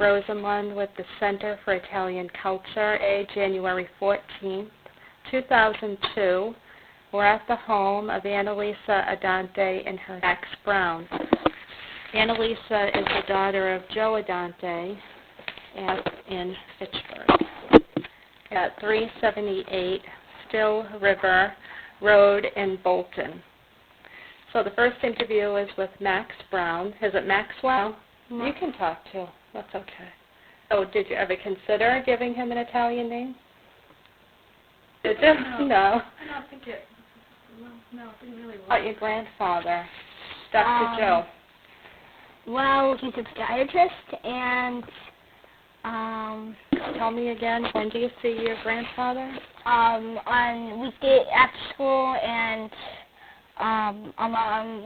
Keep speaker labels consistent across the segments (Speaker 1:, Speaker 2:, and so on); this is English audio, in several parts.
Speaker 1: Rosenlund with the Center for Italian Culture, January 14th, 2002. We're at the home of Annelisa Addante and her Max Brown. Annelisa is the daughter of Joe Addante in Fitchburg at 378 Still River Road in Bolton. So the first interview is with Max Brown. Is it Maxwell?
Speaker 2: No.
Speaker 1: You can talk too. That's okay. So did you ever consider giving him an Italian name? Did you? No.
Speaker 2: I don't think it. No, it didn't really work.
Speaker 1: What about your grandfather, Dr. Joe?
Speaker 2: Well, he's a podiatrist, and
Speaker 1: Tell me again, when do you see your grandfather?
Speaker 2: on weekday after school, and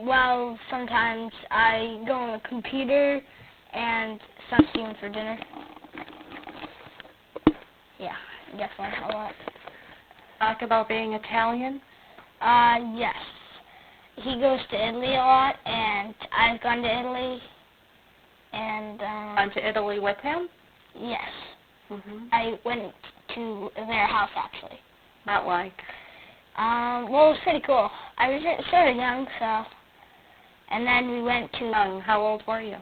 Speaker 2: well, sometimes I go on the computer and some see him for dinner. Yeah, definitely a lot.
Speaker 1: Talk about being Italian?
Speaker 2: Yes. He goes to Italy a lot, and I've gone to Italy, and
Speaker 1: Gone to Italy with him?
Speaker 2: yes.
Speaker 1: Mm-hmm.
Speaker 2: I went to their house, actually.
Speaker 1: Not like.
Speaker 2: Well, it was pretty cool. I was sort of young, so. And then we went to.
Speaker 1: How old were you?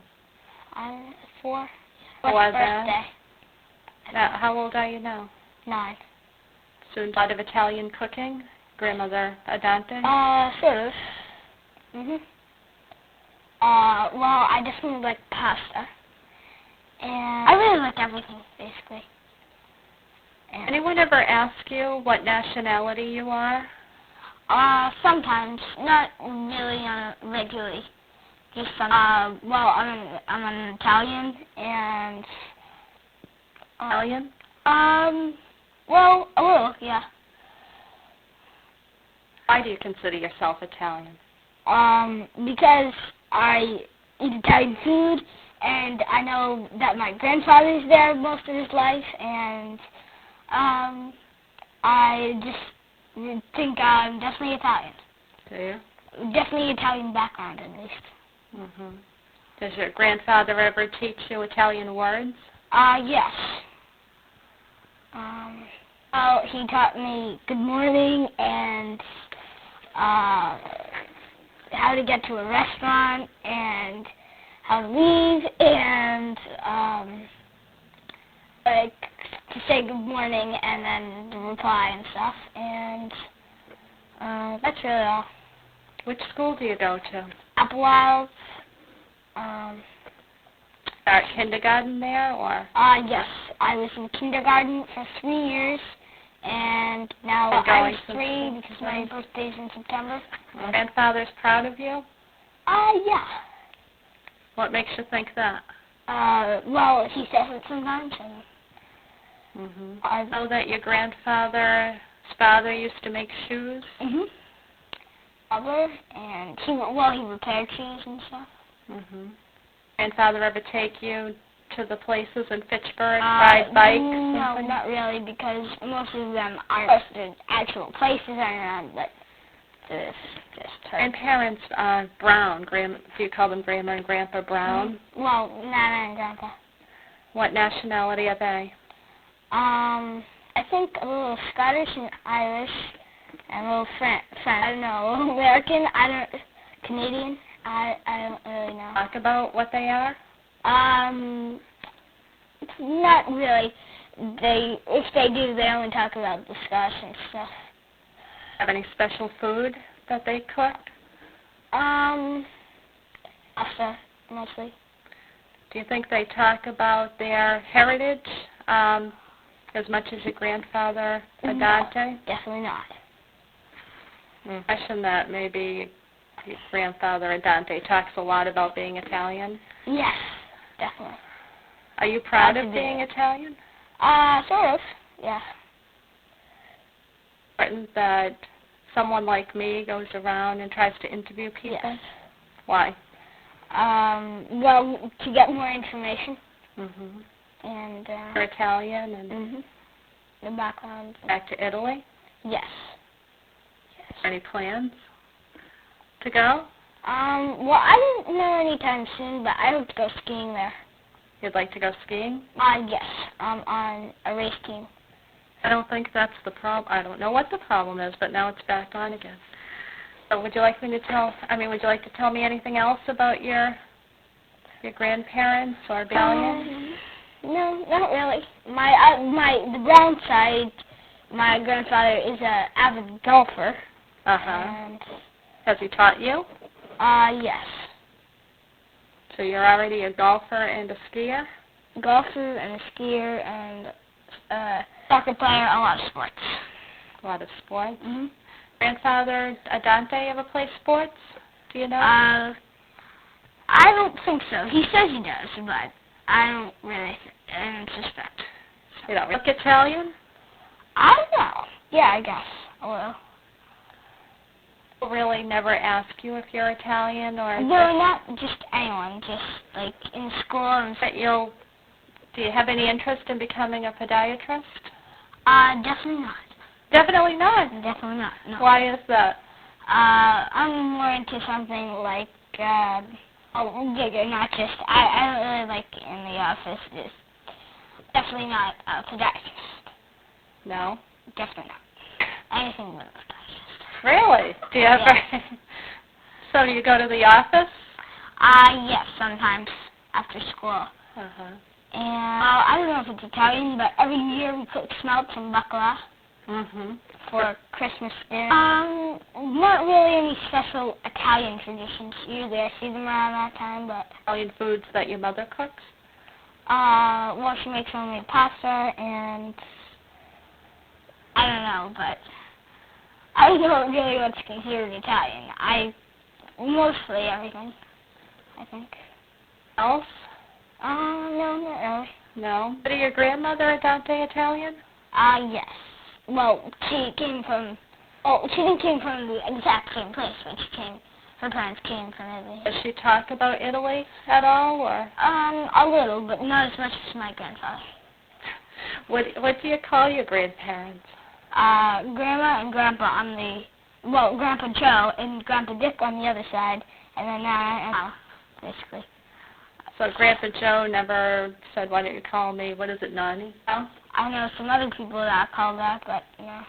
Speaker 2: 4.
Speaker 1: How was
Speaker 2: birthday.
Speaker 1: that? How old are you now?
Speaker 2: 9.
Speaker 1: Soon a lot of Italian cooking? Grandmother Addante?
Speaker 2: Sort of. Well, I definitely like pasta. And I really like everything, basically. And
Speaker 1: Anyone ever ask you what nationality you are?
Speaker 2: sometimes, not really regularly. Just some. Well, I'm an Italian, and
Speaker 1: Italian?
Speaker 2: well, a little, yeah.
Speaker 1: Why do you consider yourself Italian?
Speaker 2: Because I eat Italian food, and I know that my grandfather's there most of his life, and I just think I'm definitely Italian.
Speaker 1: Do you?
Speaker 2: Definitely Italian background, at least.
Speaker 1: Mm-hmm. Does your grandfather ever teach you Italian words?
Speaker 2: Yes. Well, he taught me good morning and how to get to a restaurant and how to leave and like to say good morning and then the reply and stuff, and that's really all.
Speaker 1: Which school do you go to?
Speaker 2: Applewild.
Speaker 1: Start kindergarten there, or?
Speaker 2: Yes, I was in kindergarten for 3 years, and now I'm 3 because my birthday's in September.
Speaker 1: Grandfather's proud of you?
Speaker 2: Yeah.
Speaker 1: What makes you think that?
Speaker 2: Well, he says it sometimes, and
Speaker 1: I know that your grandfather's father used to make shoes.
Speaker 2: Father, and he repaired shoes and stuff.
Speaker 1: Grandfather ever take you to the places in Fitchburg, ride bikes?
Speaker 2: No, not really, because most of them aren't the actual places around, but just her.
Speaker 1: And parents, Brown, do you call them Grandma and Grandpa Brown?
Speaker 2: Well, Nana and Grandpa.
Speaker 1: What nationality are they?
Speaker 2: I think a little Scottish and Irish, and a little French. I don't know, a little American. Canadian. I don't really know.
Speaker 1: Talk about what they are?
Speaker 2: Not really. If they do, they only talk about the Scotch and stuff.
Speaker 1: Have any special food that they cook?
Speaker 2: Pasta, mostly.
Speaker 1: Do you think they talk about their heritage as much as your grandfather Addante?
Speaker 2: No, definitely not.
Speaker 1: Impression that maybe your grandfather Addante talks a lot about being Italian?
Speaker 2: Yes, definitely.
Speaker 1: Are you proud of being Italian?
Speaker 2: Sort of, yeah.
Speaker 1: Important that someone like me goes around and tries to interview people?
Speaker 2: Yes.
Speaker 1: Why?
Speaker 2: Well, to get more information. And
Speaker 1: You're Italian and
Speaker 2: the background.
Speaker 1: back to Italy?
Speaker 2: Yes.
Speaker 1: Any plans to go?
Speaker 2: Well, I don't know anytime soon, but I hope to go skiing there.
Speaker 1: You'd like to go skiing?
Speaker 2: Yes. On a race team.
Speaker 1: I don't think that's the problem. I don't know what the problem is, but now it's back on again. So would you like to tell me anything else about your grandparents or Battalion?
Speaker 2: No, not really. The brown side, my grandfather is an avid golfer. And
Speaker 1: has he taught you?
Speaker 2: Yes.
Speaker 1: So you're already a golfer and a skier?
Speaker 2: Golfer and a skier and soccer player, a lot of sports.
Speaker 1: A lot of sports?
Speaker 2: Mm-hmm.
Speaker 1: Grandfather Addante ever play sports? Do you know?
Speaker 2: I don't think so. He says he does, but I don't really suspect.
Speaker 1: You don't look Italian?
Speaker 2: I don't know. Yeah, I guess a little.
Speaker 1: People really never ask you if you're Italian or...
Speaker 2: No, not just anyone. Just like in school and stuff.
Speaker 1: Do you have any interest in becoming a podiatrist?
Speaker 2: Definitely not.
Speaker 1: Definitely not?
Speaker 2: Definitely not, no.
Speaker 1: Why is that?
Speaker 2: I'm more into something like, bigger, not just, I don't really like in the office, just definitely not a podiatrist.
Speaker 1: No?
Speaker 2: Definitely not. Anything but a podiatrist.
Speaker 1: Really? Do you ever... So do you go to the office?
Speaker 2: Yes, sometimes after school. And I don't know if it's Italian, but every year we cook smelts and baklava for Christmas dinner. Not really any special Italian traditions. Usually I see them around that time, but...
Speaker 1: Italian foods that your mother cooks?
Speaker 2: Well, she makes homemade pasta, and I don't know, but I don't know really what's considered Italian. Mostly everything, I think.
Speaker 1: Else?
Speaker 2: No, not really.
Speaker 1: No? But are your grandmother Addante Italian?
Speaker 2: Yes. Well, she didn't came from the exact same place, but her parents came from Italy.
Speaker 1: Does she talk about Italy at all, or?
Speaker 2: A little, but not as much as my grandfather.
Speaker 1: What do you call your grandparents?
Speaker 2: Grandma and Grandpa Grandpa Joe and Grandpa Dick on the other side, and then Nana and Al, basically.
Speaker 1: So Grandpa Joe never said, why don't you call me, what is it, Nani? No?
Speaker 2: I know some other people that call that, but no,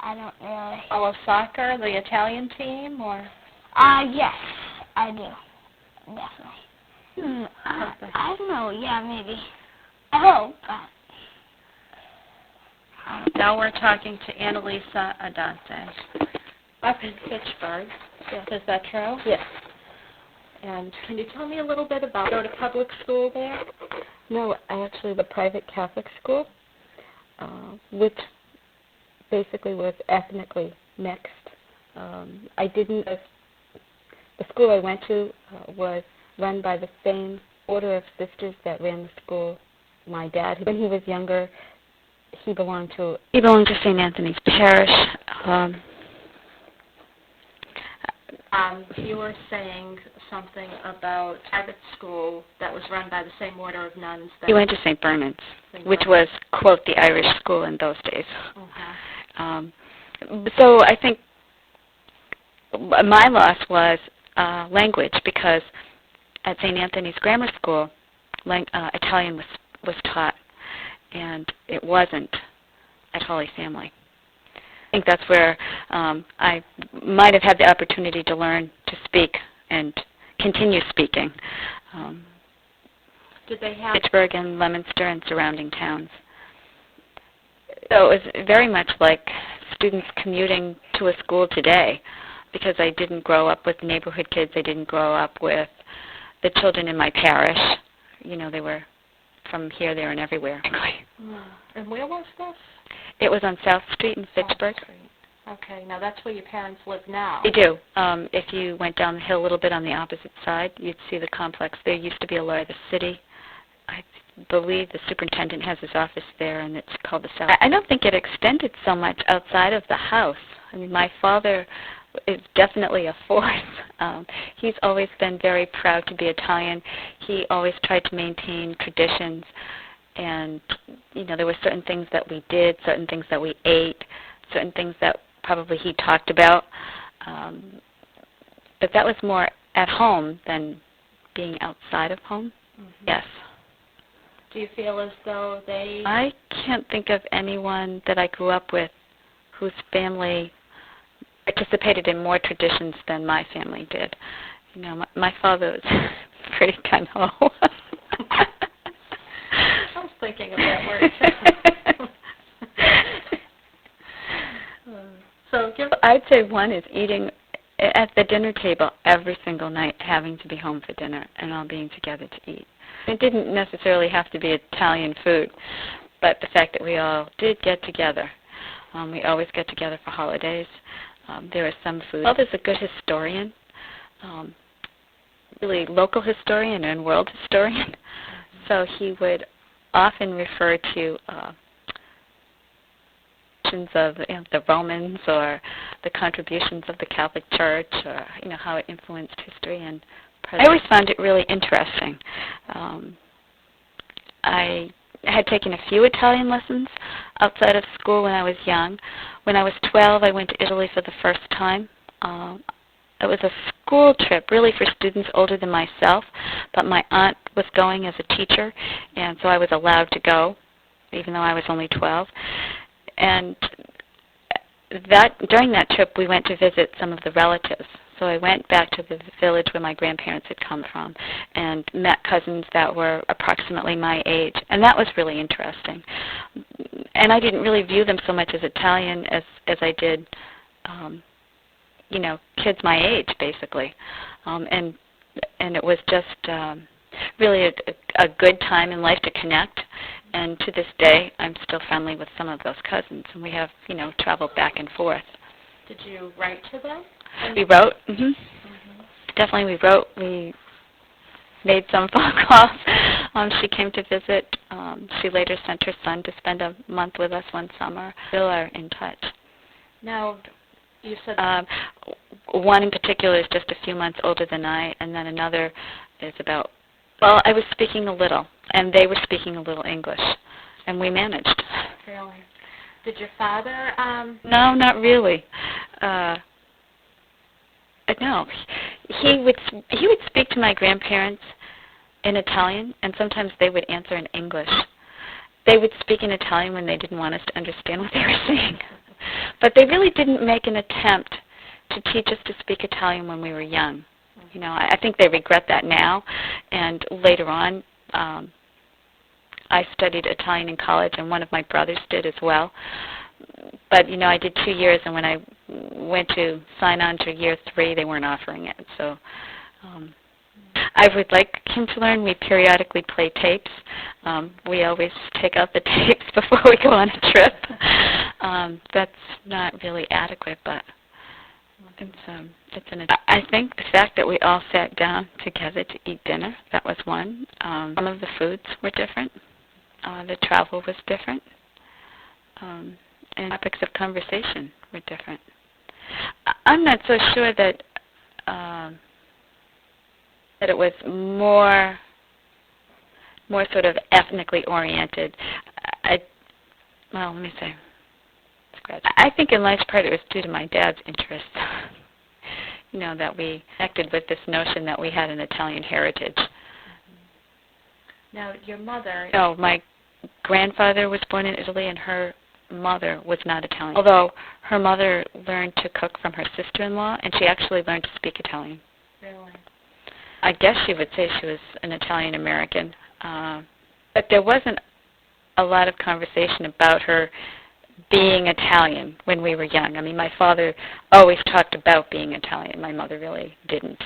Speaker 2: I don't really.
Speaker 1: Follow soccer, the Italian team, or?
Speaker 2: Yes, I do, definitely. I don't know, yeah, maybe. I hope, but...
Speaker 1: Now we're talking to Annelisa Addante. Up in Fitchburg. Yes. Is that true?
Speaker 3: Yes.
Speaker 1: And can you tell me a little bit about go to public school there?
Speaker 3: No, I actually the private Catholic school, which basically was ethnically mixed. The school I went to was run by the same order of sisters that ran the school. My dad, when he was younger, he belonged to St. Anthony's Parish.
Speaker 1: You were saying something about private school that was run by the same order of nuns.
Speaker 3: He went to St. Bernard's, which was, quote, the Irish school in those days. So I think my loss was language, because at St. Anthony's Grammar School, Italian was taught, and it wasn't at Holy Family. I think that's where I might have had the opportunity to learn to speak and continue speaking.
Speaker 1: Did they have
Speaker 3: Fitchburg and Leominster and surrounding towns? So it was very much like students commuting to a school today, because I didn't grow up with neighborhood kids. I didn't grow up with the children in my parish. You know, they were from here, there, and everywhere.
Speaker 1: And where was this?
Speaker 3: It was on South Street in Fitchburg.
Speaker 1: Okay, now that's where your parents live now.
Speaker 3: They do. If you went down the hill a little bit on the opposite side, you'd see the complex. There used to be a lawyer of the city. I believe the superintendent has his office there, and it's called the South. I don't think it extended so much outside of the house. I mean, my father is definitely a force. He's always been very proud to be Italian. He always tried to maintain traditions. And, you know, there were certain things that we did, certain things that we ate, certain things that probably he talked about. But that was more at home than being outside of home. Yes.
Speaker 1: Do you feel as though they...
Speaker 3: I can't think of anyone that I grew up with whose family participated in more traditions than my family did. You know, my father was pretty gung-ho.
Speaker 1: I was thinking of that word. So
Speaker 3: I'd say one is eating at the dinner table every single night, having to be home for dinner and all being together to eat. It didn't necessarily have to be Italian food, but the fact that we all did get together. We always get together for holidays. There are some foods. My father's a good historian, really local historian and world historian. So he would often refer to of the Romans or the contributions of the Catholic Church, or how it influenced history and present. I always found it really interesting. I had taken a few Italian lessons outside of school when I was young. When I was 12, I went to Italy for the first time. It was a school trip, really for students older than myself, but my aunt was going as a teacher, and so I was allowed to go, even though I was only 12. And during that trip, we went to visit some of the relatives. So I went back to the village where my grandparents had come from and met cousins that were approximately my age. And that was really interesting. And I didn't really view them so much as Italian as I did, kids my age, basically. And it was just really a good time in life to connect. And to this day, I'm still friendly with some of those cousins, and we have, traveled back and forth.
Speaker 1: Did you write to them?
Speaker 3: We wrote. Definitely, we wrote. We made some phone calls. She came to visit. She later sent her son to spend a month with us one summer. Still are in touch.
Speaker 1: Now, you said
Speaker 3: one in particular is just a few months older than I, and then another is about. Well, I was speaking a little, and they were speaking a little English, and we managed.
Speaker 1: Really? Did your father?
Speaker 3: No, not really. No, he would speak to my grandparents in Italian, and sometimes they would answer in English. They would speak in Italian when they didn't want us to understand what they were saying, but they really didn't make an attempt to teach us to speak Italian when we were young. I think they regret that now, and later on, I studied Italian in college, and one of my brothers did as well. But, I did 2 years, and when I went to sign on to year 3, they weren't offering it. So I would like him to learn. We periodically play tapes. We always take out the tapes before we go on a trip. That's not really adequate, but I think the fact that we all sat down together to eat dinner, that was one. Some of the foods were different. The travel was different. And topics of conversation were different. I'm not so sure that it was more sort of ethnically oriented. Let me say. I think in large part it was due to my dad's interest, that we connected with this notion that we had an Italian heritage.
Speaker 1: Now, your mother...
Speaker 3: No, my grandfather was born in Italy, and her mother was not Italian, although her mother learned to cook from her sister-in-law, and she actually learned to speak Italian.
Speaker 1: Really?
Speaker 3: I guess she would say she was an Italian-American, but there wasn't a lot of conversation about her being Italian when we were young. I mean, my father always talked about being Italian. My mother really didn't.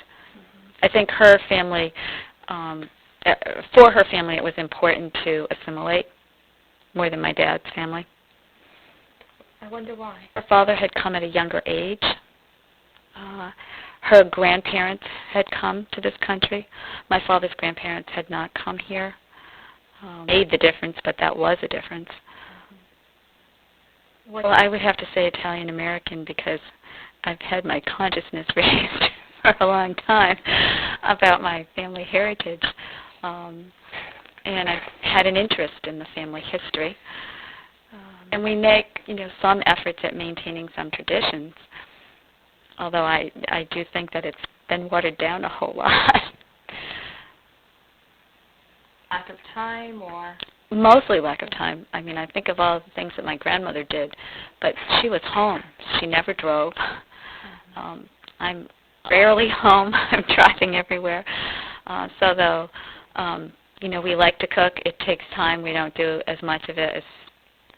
Speaker 3: I think her family, for her family, it was important to assimilate more than my dad's family.
Speaker 1: I wonder why.
Speaker 3: Her father had come at a younger age. Her grandparents had come to this country. My father's grandparents had not come here. Made the difference, but that was a difference. Well, I would have to say Italian-American because I've had my consciousness raised for a long time about my family heritage. And I've had an interest in the family history. And we make, some efforts at maintaining some traditions, although I do think that it's been watered down a whole lot.
Speaker 1: Lack of time, or?
Speaker 3: Mostly lack of time. I mean, I think of all the things that my grandmother did, but she was home. She never drove. I'm rarely home. I'm driving everywhere. So though, we like to cook, it takes time. We don't do as much of it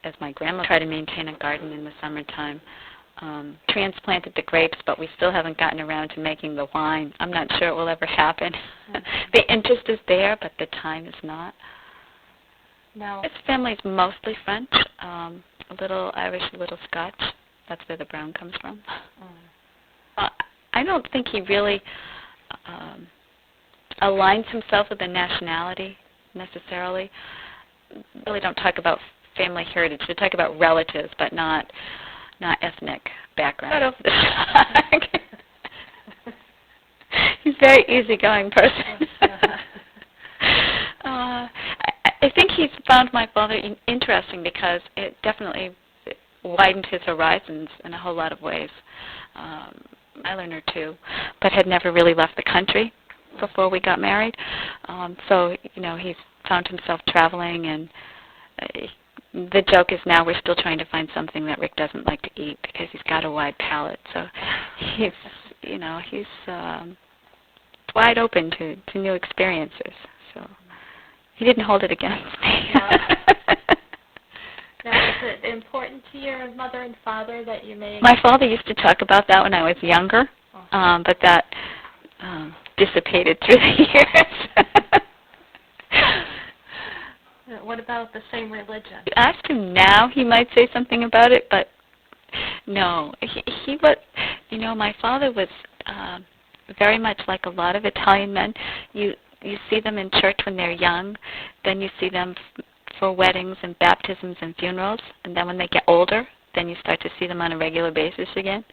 Speaker 3: as my grandma. Try to maintain a garden in the summertime. Transplanted the grapes, but we still haven't gotten around to making the wine. I'm not sure it will ever happen. The interest is there, but the time is not.
Speaker 1: No.
Speaker 3: His family's mostly French, a little Irish, a little Scotch. That's where the brown comes from. I don't think he really aligns himself with a nationality necessarily. Really don't talk about family heritage. We talk about relatives, but not ethnic background. He's a very easygoing person. I think he's found my father interesting because it definitely widened his horizons in a whole lot of ways. I learned her too, but had never really left the country before we got married. So, he's found himself traveling, and the joke is now we're still trying to find something that Rick doesn't like to eat because he's got a wide palate. So he's wide open to new experiences. So he didn't hold it against me.
Speaker 1: Now, is it important to your mother and father that you made?
Speaker 3: My father used to talk about that when I was younger, but that dissipated through the years.
Speaker 1: What about the same religion?
Speaker 3: If you asked him now, he might say something about it, but no. He was, my father was very much like a lot of Italian men. You see them in church when they're young, then you see them for weddings and baptisms and funerals, and then when they get older, then you start to see them on a regular basis again.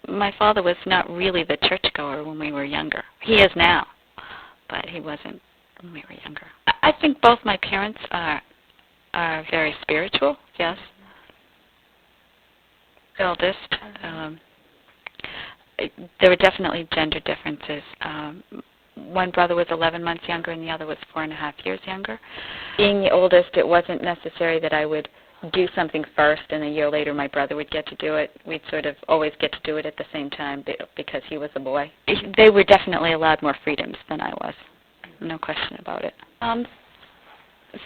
Speaker 3: My father was not really the churchgoer when we were younger. He is now, but he wasn't when we were younger. I think both my parents are very spiritual, yes. The eldest, there were definitely gender differences. One brother was 11 months younger and the other was 4.5 years younger. Being the oldest, it wasn't necessary that I would do something first and a year later my brother would get to do it. We'd sort of always get to do it at the same time because he was a boy. They were definitely allowed more freedoms than I was. No question about it.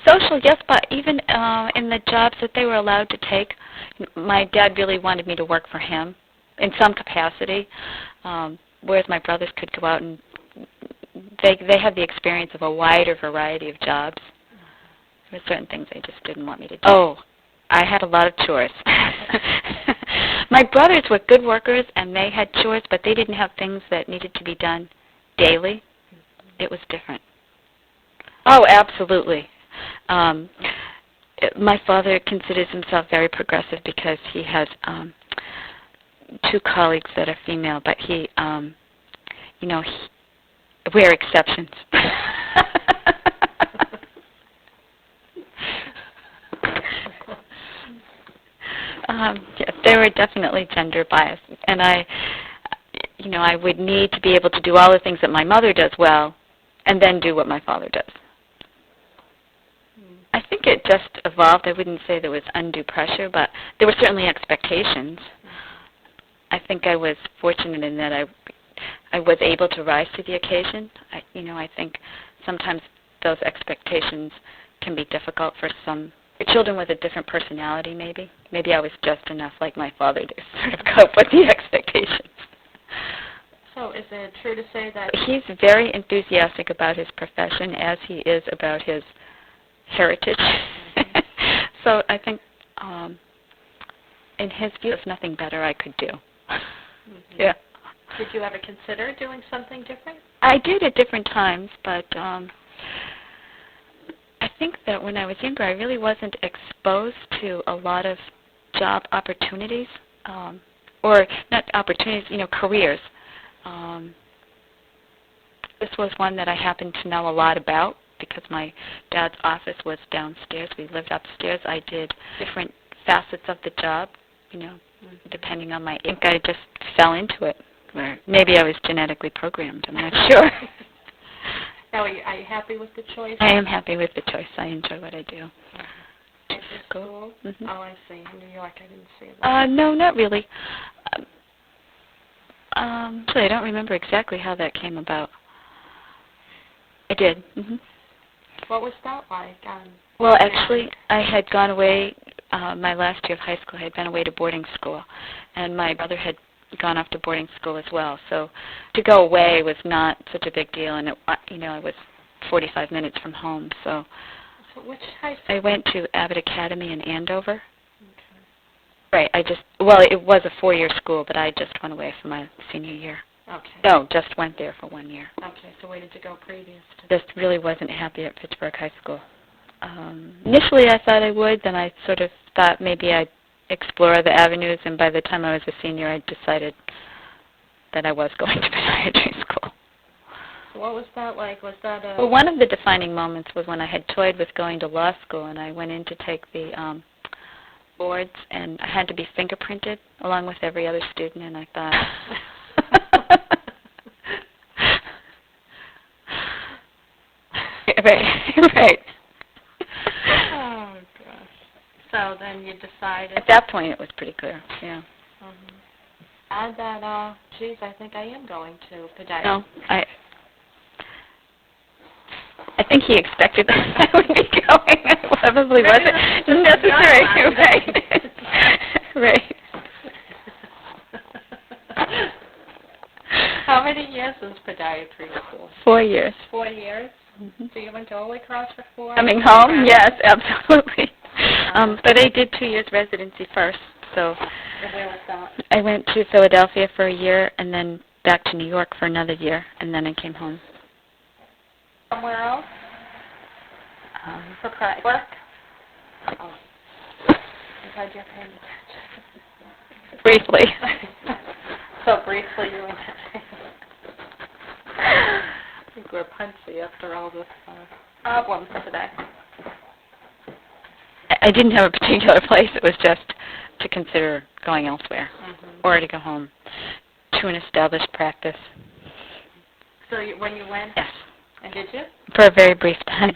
Speaker 3: Social, yes, but even in the jobs that they were allowed to take, my dad really wanted me to work for him in some capacity, whereas my brothers could go out and they had the experience of a wider variety of jobs. There were certain things they just didn't want me to do. Oh, I had a lot of chores. My brothers were good workers, and they had chores, but they didn't have things that needed to be done daily. It was different. Oh, absolutely. My father considers himself very progressive because he has 2 colleagues that are female, but we're exceptions. There were definitely gender biases, and I would need to be able to do all the things that my mother does well, and then do what my father does. I think it just evolved. I wouldn't say there was undue pressure, but there were certainly expectations. I think I was fortunate in that I was able to rise to the occasion. I think sometimes those expectations can be difficult for some children with a different personality, maybe. Maybe I was just enough like my father to sort of cope with the expectations.
Speaker 1: So is it true to say that...
Speaker 3: He's very enthusiastic about his profession as he is about his heritage. So I think in his view, there's nothing better I could do. Yeah.
Speaker 1: Did you ever consider doing something different?
Speaker 3: I did at different times, but I think that when I was younger, I really wasn't exposed to a lot of job opportunities, or not opportunities, careers. This was one that I happened to know a lot about because my dad's office was downstairs. We lived upstairs. I did different facets of the job, depending on I think I just fell into it. Or maybe I was genetically programmed. I'm not sure.
Speaker 1: So are you happy with the choice?
Speaker 3: I am happy with the choice. I enjoy what I do.
Speaker 1: School?
Speaker 3: Mm-hmm.
Speaker 1: Oh, I see. In New York, I didn't see that.
Speaker 3: No, not really. Actually, I don't remember exactly how that came about. I did. Mm-hmm.
Speaker 1: What was that like?
Speaker 3: Well, actually, I had gone away, my last year of high school, I had been away to boarding school, and my brother had gone off to boarding school as well. So to go away was not such a big deal, and I was 45 minutes from home. So
Speaker 1: which high school?
Speaker 3: I went to Abbott Academy in Andover.
Speaker 1: Okay.
Speaker 3: Right, it was a 4-year school, but I just went away for my senior year.
Speaker 1: Okay.
Speaker 3: No, just went there for 1 year.
Speaker 1: Okay, so where did you go previous to?
Speaker 3: Just really wasn't happy at Fitchburg High School. Initially I thought I would, then I sort of thought maybe I'd explore the avenues, and by the time I was a senior I decided that I was going to podiatry school.
Speaker 1: So what was that like? Was that a...
Speaker 3: Well, one of the defining moments was when I had toyed with going to law school, and I went in to take the boards, and I had to be fingerprinted along with every other student, and I thought... Right.
Speaker 1: Oh, gosh. So then you decided...
Speaker 3: At that point, it was pretty clear, yeah.
Speaker 1: Mm-hmm. Add that, geez, I think I am going to podiatry.
Speaker 3: No, I think he expected that I would be going. It probably wasn't necessary. Right. Right.
Speaker 1: How many years is podiatry school?
Speaker 3: 4 years.
Speaker 1: 4 years?
Speaker 3: Mm-hmm.
Speaker 1: So you went to Holy Cross for 4?
Speaker 3: Coming home? Yes, absolutely. But I did 2 years residency first. So
Speaker 1: and where was that?
Speaker 3: I went to Philadelphia for a year, and then back to New York for another year, and then I came home.
Speaker 1: Somewhere else? For work? Oh. I'm glad you're paying attention.
Speaker 3: Briefly.
Speaker 1: So briefly you went I think we're punchy after all this problems today.
Speaker 3: I didn't have a particular place. It was just to consider going elsewhere, or to go home to an established practice.
Speaker 1: So when you went?
Speaker 3: Yes.
Speaker 1: And did you?
Speaker 3: For a very brief time.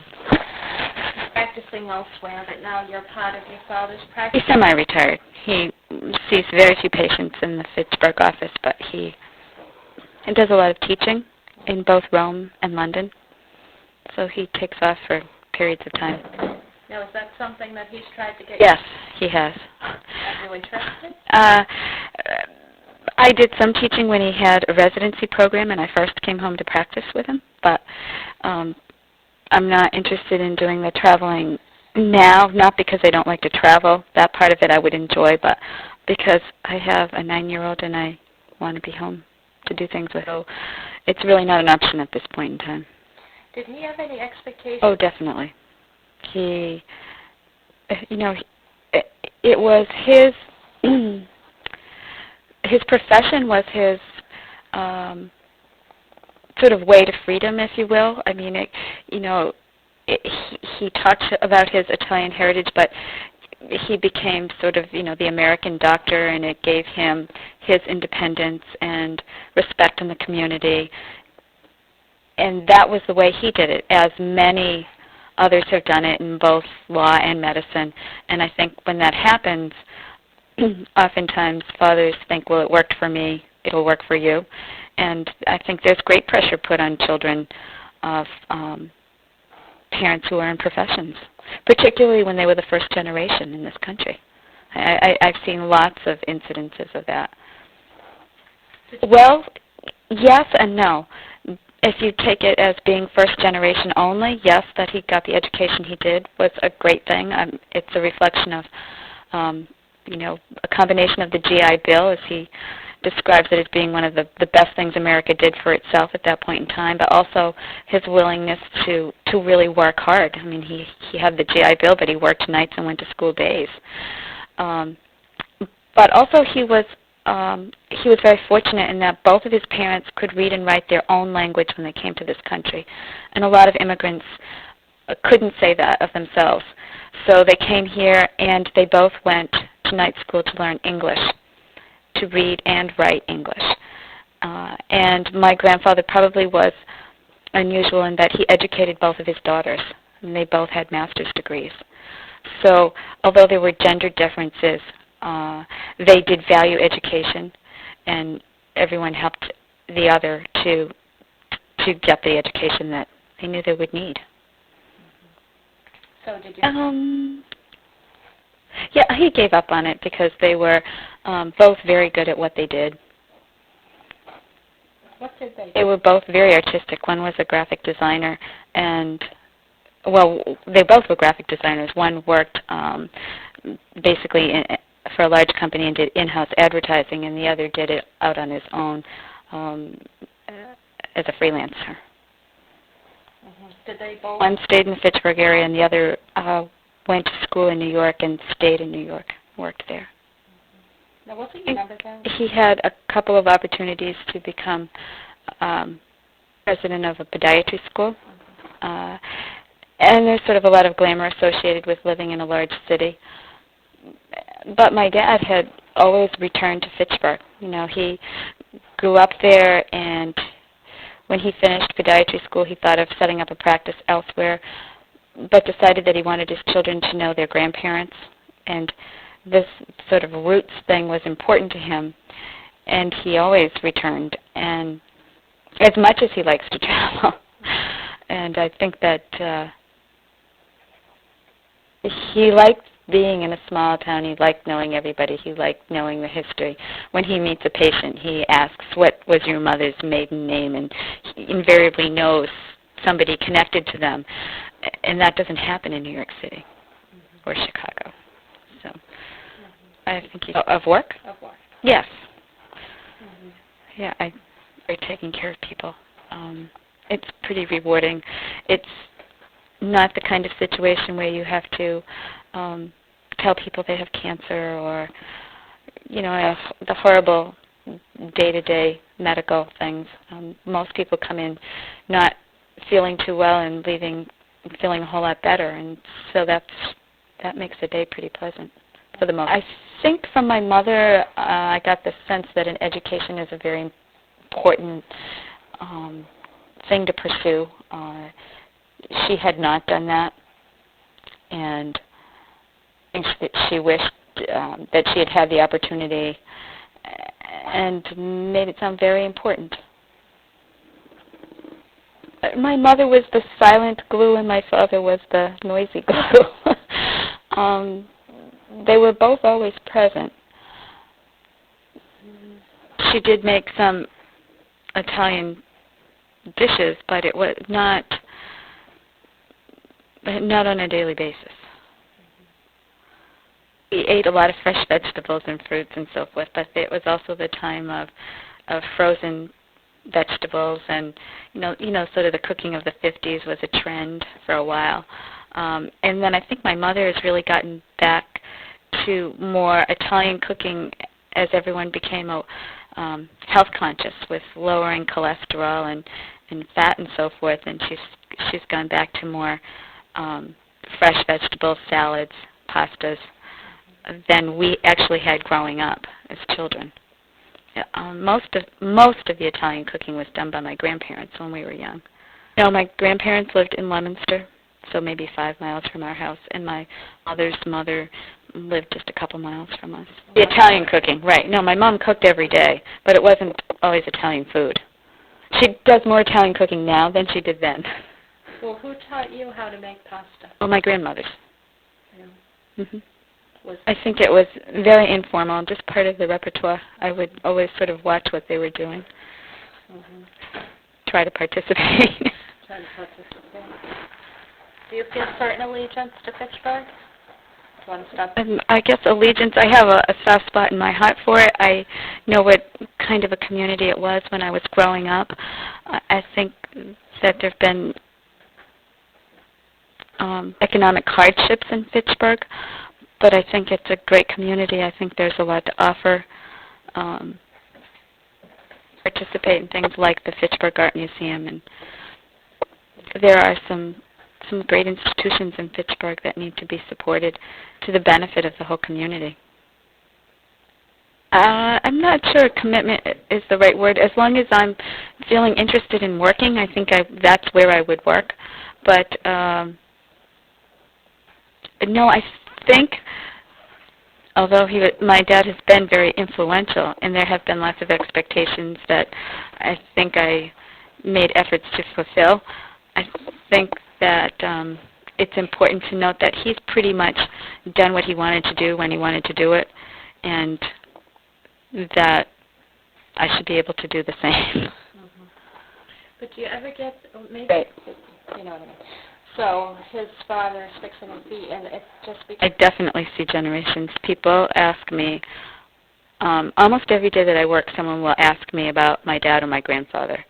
Speaker 1: Practicing elsewhere, but now you're part of your father's practice?
Speaker 3: He's semi-retired. He sees very few patients in the Fitchburg office, but he does a lot of teaching in both Rome and London. So he takes off for periods of time.
Speaker 1: Now, is that something that he's tried to get?
Speaker 3: Yes, he has.
Speaker 1: Are you interested?
Speaker 3: I did some teaching when he had a residency program, and I first came home to practice with him, but I'm not interested in doing the traveling now, not because I don't like to travel. That part of it I would enjoy, but because I have a 9-year-old and I want to be home to do things with. So it's really not an option at this point in time.
Speaker 1: Did he have any expectations?
Speaker 3: Oh, definitely. He, it was his profession was his sort of way to freedom, if you will. I mean, he talked about his Italian heritage, but he became sort of, the American doctor, and it gave him his independence and respect in the community. And that was the way he did it, as many others have done it in both law and medicine. And I think when that happens, oftentimes fathers think, well, it worked for me, it'll work for you. And I think there's great pressure put on children of parents who are in professions, particularly when they were the first generation in this country. I've seen lots of incidences of that. Well, yes and no. If you take it as being first generation only, yes, that he got the education he did was a great thing. It's a reflection of, a combination of the GI Bill, as he describes it as being one of the best things America did for itself at that point in time, but also his willingness to really work hard. I mean, he had the GI Bill, but he worked nights and went to school days. But also he was very fortunate in that both of his parents could read and write their own language when they came to this country. And a lot of immigrants couldn't say that of themselves. So they came here and they both went to night school to learn English, to read and write English. And my grandfather probably was unusual in that he educated both of his daughters, and they both had master's degrees. So although there were gender differences, they did value education, and everyone helped the other to get the education that they knew they would need.
Speaker 1: So did you?
Speaker 3: Yeah, he gave up on it because they were both very good at what they did.
Speaker 1: What did they do?
Speaker 3: They were both very artistic. One was a graphic designer, and well, they both were graphic designers. One worked basically for a large company and did in-house advertising, and the other did it out on his own as a freelancer.
Speaker 1: Did they both?
Speaker 3: One stayed in the Fitchburg area, and the other went to school in New York and stayed in New York, worked there.
Speaker 1: Now, what's your number then?
Speaker 3: He had a couple of opportunities to become president of a podiatry school. And there's sort of a lot of glamour associated with living in a large city. But my dad had always returned to Fitchburg. You know, he grew up there, and when he finished podiatry school, he thought of setting up a practice elsewhere, but decided that he wanted his children to know their grandparents. And this sort of roots thing was important to him, and he always returned, and as much as he likes to travel. And I think that he liked being in a small town. He liked knowing everybody. He liked knowing the history. When he meets a patient, he asks, "What was your mother's maiden name?" And he invariably knows somebody connected to them. And that doesn't happen in New York City or Chicago. So I think he's... Of work?
Speaker 1: Of work.
Speaker 3: Yes. Yeah, they're taking care of people. It's pretty rewarding. It's not the kind of situation where you have to tell people they have cancer or, you know, the horrible day-to-day medical things. Most people come in not feeling too well and leaving feeling a whole lot better, and so that makes the day pretty pleasant for the most. I think from my mother, I got the sense that an education is a very important thing to pursue. She had not done that, and she wished that she had had the opportunity, and made it sound very important. My mother was the silent glue, and my father was the noisy glue. They were both always present. She did make some Italian dishes, but it was not on a daily basis. We ate a lot of fresh vegetables and fruits and so forth, but it was also the time of frozen vegetables, and you know, sort of the cooking of the 50s was a trend for a while. And then I think my mother has really gotten back to more Italian cooking as everyone became health conscious with lowering cholesterol and fat and so forth, and she's gone back to more fresh vegetables, salads, pastas than we actually had growing up as children. Most of the Italian cooking was done by my grandparents when we were young. No, my grandparents lived in Leominster, so maybe 5 miles from our house, and my mother's mother lived just a couple miles from us. The Italian cooking, right. No, my mom cooked every day, but it wasn't always Italian food. She does more Italian cooking now than she did then.
Speaker 1: Well, who taught you how to make pasta?
Speaker 3: Well, my grandmothers.
Speaker 1: Yeah.
Speaker 3: I think it was very informal, just part of the repertoire. I would always sort of watch what they were doing, try to participate.
Speaker 1: Do you feel certain allegiance to Fitchburg?
Speaker 3: I guess allegiance, I have a soft spot in my heart for it. I know what kind of a community it was when I was growing up. I think that there have been economic hardships in Fitchburg, but I think it's a great community. I think there's a lot to offer. Participate in things like the Fitchburg Art Museum, and there are some great institutions in Fitchburg that need to be supported to the benefit of the whole community. I'm not sure commitment is the right word. As long as I'm feeling interested in working, I think that's where I would work. But no, I think, although my dad has been very influential, and there have been lots of expectations that I think I made efforts to fulfill, I think that it's important to note that he's pretty much done what he wanted to do when he wanted to do it, and that I should be able to do the same.
Speaker 1: Mm-hmm. But do you ever get, maybe, right. You know what I mean? So his father is fixing his feet, and it's just because...
Speaker 3: I definitely see generations. People ask me, almost every day that I work, someone will ask me about my dad or my grandfather.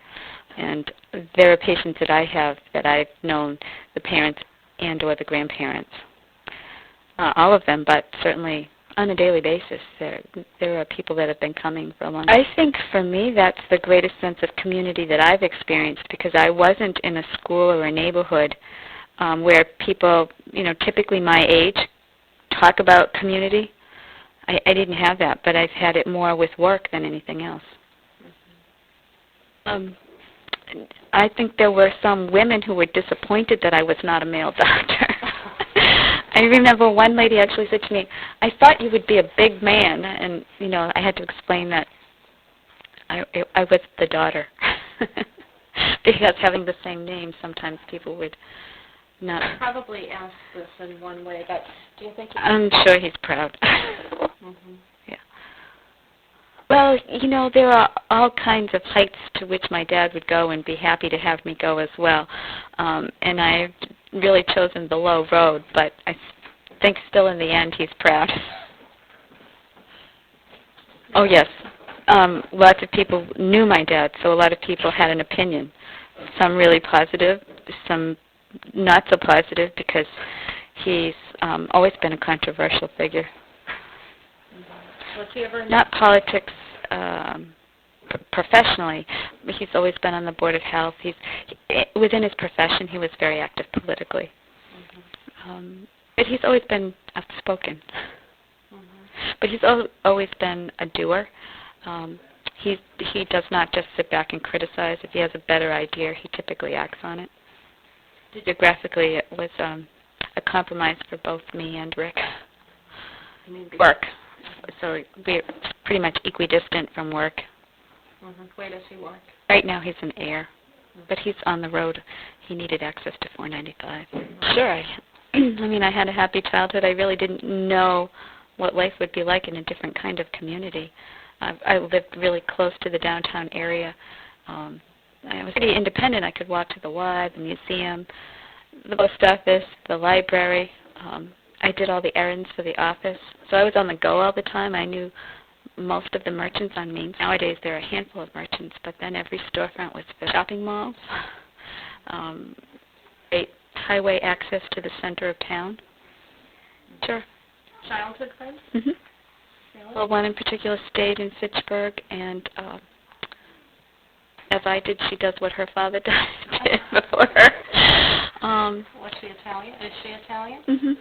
Speaker 3: And there are patients that I have that I've known, the parents and or the grandparents. All of them, but certainly on a daily basis. There are people that have been coming for a long time. I think for me that's the greatest sense of community that I've experienced, because I wasn't in a school or a neighborhood where people, typically my age, talk about community. I didn't have that, but I've had it more with work than anything else. I think there were some women who were disappointed that I was not a male doctor. I remember one lady actually said to me, "I thought you would be a big man," and I had to explain that I was the daughter. Because having the same name, sometimes people would not.
Speaker 1: I probably asked this in one way, but do you think?
Speaker 3: I'm sure he's proud.
Speaker 1: Mm-hmm.
Speaker 3: Yeah. Well, there are all kinds of heights to which my dad would go and be happy to have me go as well. And I've really chosen the low road, but I think still in the end he's proud. Oh, yes. Lots of people knew my dad, so a lot of people had an opinion. Some really positive, some not so positive, because he's always been a controversial figure.
Speaker 1: Was he ever
Speaker 3: not politics professionally. He's always been on the Board of Health. Within his profession, he was very active politically. Mm-hmm. But he's always been outspoken. Mm-hmm. But he's always been a doer. He does not just sit back and criticize. If he has a better idea, he typically acts on it. Geographically, it was a compromise for both me and Rick. Work. So we're pretty much equidistant from work.
Speaker 1: Mm-hmm. Where does he work?
Speaker 3: Right now he's in Air, but he's on the road. He needed access to 495. Mm-hmm. Sure. I had a happy childhood. I really didn't know what life would be like in a different kind of community. I lived really close to the downtown area. I was pretty independent. I could walk to the Y, the museum, the post office, the library. I did all the errands for the office, so I was on the go all the time. I knew most of the merchants on Main. Nowadays there are a handful of merchants, but then every storefront was for shopping malls. Highway access to the center of town. Sure.
Speaker 1: Childhood friends?
Speaker 3: Mm-hmm.
Speaker 1: Really?
Speaker 3: Well, one in particular stayed in Fitchburg, and as I did, she does what her father did before her.
Speaker 1: Was she Italian? Is she Italian?
Speaker 3: Mm-hmm.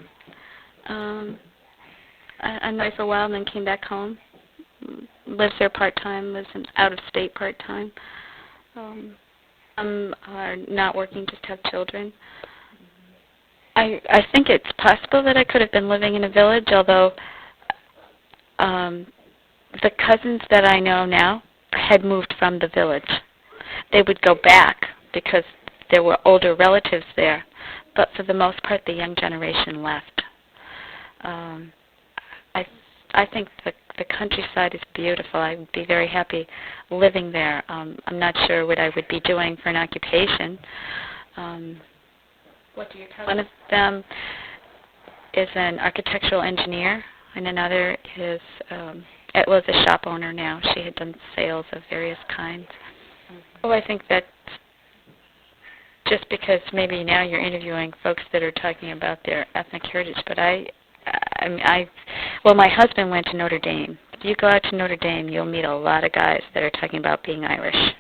Speaker 3: I know her for a while and then came back home. Lives there part-time, lives out of state part-time. Some are not working, just have children. I think it's possible that I could have been living in a village, although the cousins that I know now had moved from the village. They would go back because there were older relatives there, but for the most part the young generation left. I think the countryside is beautiful. I would be very happy living there. I'm not sure what I would be doing for an occupation.
Speaker 1: What do you cousins?
Speaker 3: One of them is an architectural engineer, and another is was a shop owner now. She had done sales of various kinds. Well, I think that just because maybe now you're interviewing folks that are talking about their ethnic heritage, but well, my husband went to Notre Dame. If you go out to Notre Dame, you'll meet a lot of guys that are talking about being Irish.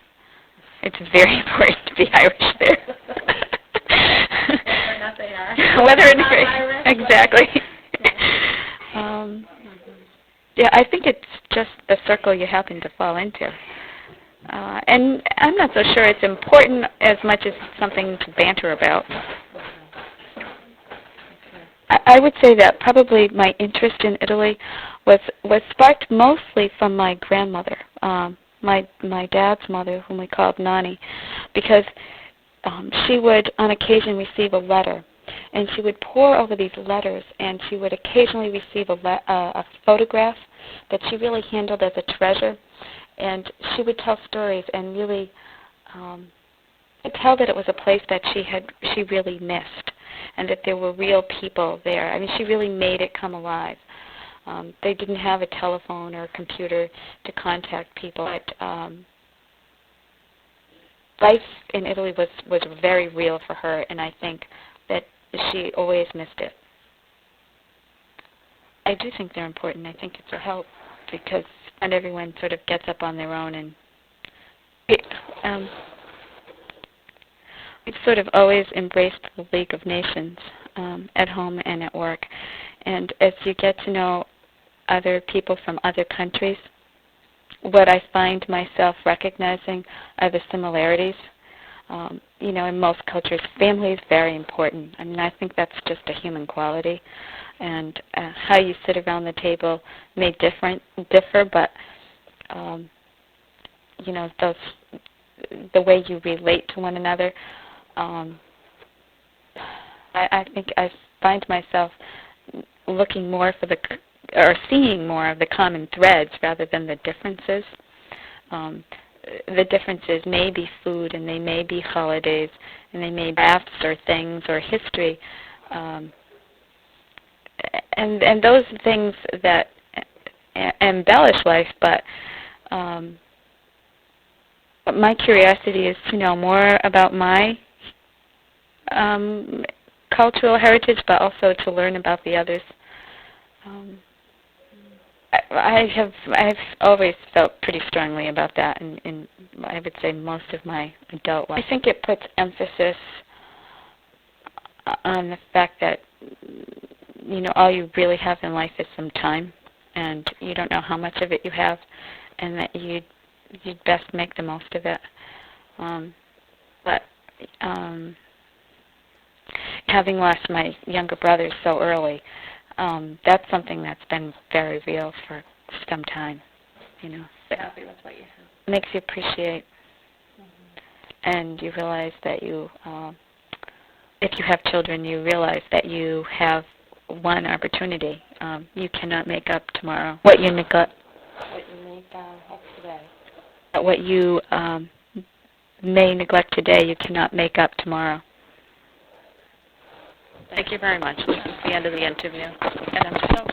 Speaker 3: It's very important to be Irish there.
Speaker 1: Whether or not they are.
Speaker 3: Whether or not
Speaker 1: Irish.
Speaker 3: Exactly. Yeah, I think it's just the circle you happen to fall into. And I'm not so sure it's important as much as something to banter about. I would say that probably my interest in Italy was sparked mostly from my grandmother, my dad's mother, whom we called Nani, because she would on occasion receive a letter, and she would pore over these letters, and she would occasionally receive a photograph that she really handled as a treasure, and she would tell stories and really tell that it was a place that she really missed, and that there were real people there. I mean, she really made it come alive. They didn't have a telephone or a computer to contact people. Life in Italy was very real for her, and I think that she always missed it. I do think they're important. I think it's a help because not everyone sort of gets up on their own, and we've sort of always embraced the League of Nations at home and at work. And as you get to know other people from other countries, what I find myself recognizing are the similarities. In most cultures, family is very important. I mean, I think that's just a human quality. And how you sit around the table may differ, but the way you relate to one another, I think I find myself looking more for seeing more of the common threads rather than the differences. The differences may be food, and they may be holidays, and they may be crafts or things or history, and those are things that embellish life. But my curiosity is to know more about my cultural heritage, but also to learn about the others. I've always felt pretty strongly about that, and I would say most of my adult life. I think it puts emphasis on the fact that all you really have in life is some time, and you don't know how much of it you have, and that you'd best make the most of it. But having lost my younger brother so early, that's something that's been very real for some time,
Speaker 1: Happy with what you have.
Speaker 3: Makes you appreciate, and you realize that if you have children, you realize that you have one opportunity. You cannot make up tomorrow what you neglect.
Speaker 1: What you make up today.
Speaker 3: What you may neglect today, you cannot make up tomorrow.
Speaker 1: Thank you very much. This is the end of the interview, and I'm so